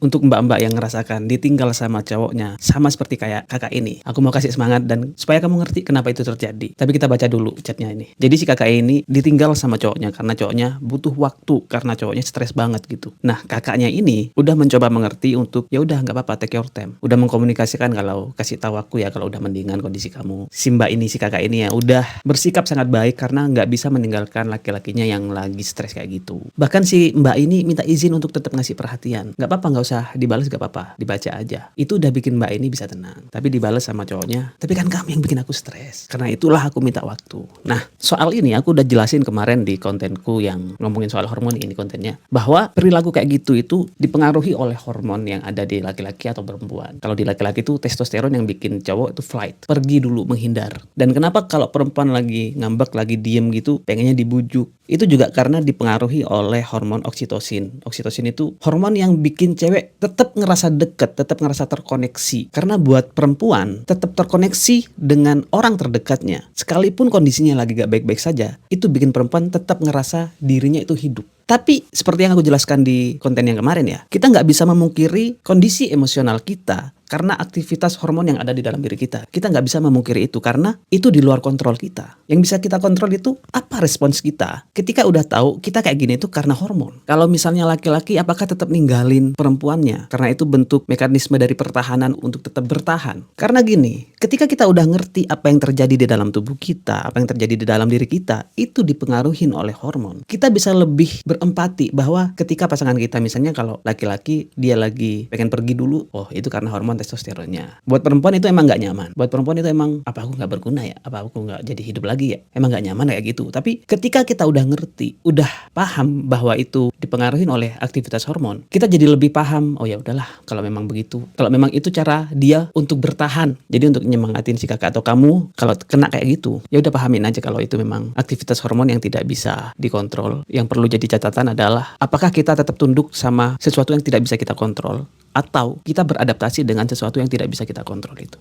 Untuk mbak-mbak yang ngerasakan ditinggal sama cowoknya, sama seperti kayak kakak ini, aku mau kasih semangat dan supaya kamu ngerti kenapa itu terjadi. Tapi kita baca dulu chatnya ini. Jadi si kakak ini ditinggal sama cowoknya karena cowoknya butuh waktu, karena cowoknya stres banget gitu. Nah, kakaknya ini udah mencoba mengerti untuk ya udah nggak apa-apa, take your time. Udah mengkomunikasikan kalau kasih tahu aku ya kalau udah mendingan kondisi kamu. Si mbak ini, si kakak ini ya udah bersikap sangat baik karena nggak bisa meninggalkan laki-lakinya yang lagi stres kayak gitu. Bahkan si mbak ini minta izin untuk tetap ngasih perhatian. Nggak apa-apa, nggak usah dibalas, nggak apa-apa, dibaca aja. Itu udah bikin mbak ini bisa tenang. Tapi dibalas sama cowoknya, tapi kan kamu yang bikin aku stres. Karena itulah aku minta waktu. Nah, soal ini aku udah jelasin kemarin di kontenku yang ngomongin soal hormon, ini kontennya. Bahwa perilaku kayak gitu itu dipengaruhi oleh hormon yang ada di laki-laki atau perempuan. Kalau di laki-laki itu testosteron yang bikin cowok itu flight, pergi dulu, menghindar. Dan kenapa kalau perempuan lagi ngambek, lagi diem gitu, pengennya dibujuk? Itu juga karena dipengaruhi oleh hormon oksitosin. Oksitosin itu hormon yang bikin cewek tetap ngerasa deket, tetap ngerasa terkoneksi. Karena buat perempuan, tetap terkoneksi dengan orang terdekatnya, sekalipun kondisinya lagi gak baik-baik saja, itu bikin perempuan tetap ngerasa dirinya itu hidup. Tapi seperti yang aku jelaskan di konten yang kemarin ya, kita nggak bisa memungkiri kondisi emosional kita karena aktivitas hormon yang ada di dalam diri kita. Kita nggak bisa memungkiri itu karena itu di luar kontrol kita. Yang bisa kita kontrol itu apa respons kita. Ketika udah tahu kita kayak gini itu karena hormon. Kalau misalnya laki-laki, apakah tetap ninggalin perempuannya? Karena itu bentuk mekanisme dari pertahanan untuk tetap bertahan. Karena gini, ketika kita udah ngerti apa yang terjadi di dalam tubuh kita, apa yang terjadi di dalam diri kita, itu dipengaruhi oleh hormon. Kita bisa lebih berempati bahwa ketika pasangan kita, misalnya kalau laki-laki dia lagi pengen pergi dulu, oh itu karena hormon testosteronnya. Buat perempuan itu emang gak nyaman. Buat perempuan itu emang, apa aku gak berguna ya? Apa aku gak jadi hidup lagi ya? Emang gak nyaman kayak gitu. Tapi ketika kita udah ngerti, udah paham bahwa itu dipengaruhi oleh aktivitas hormon, kita jadi lebih paham, oh ya udahlah kalau memang begitu. Kalau memang itu cara dia untuk bertahan. Jadi untuk nyemangatin si kakak atau kamu kalau kena kayak gitu, ya udah pahamin aja kalau itu memang aktivitas hormon yang tidak bisa dikontrol. Yang perlu jadi catatan adalah apakah kita tetap tunduk sama sesuatu yang tidak bisa kita kontrol, atau kita beradaptasi dengan sesuatu yang tidak bisa kita kontrol itu.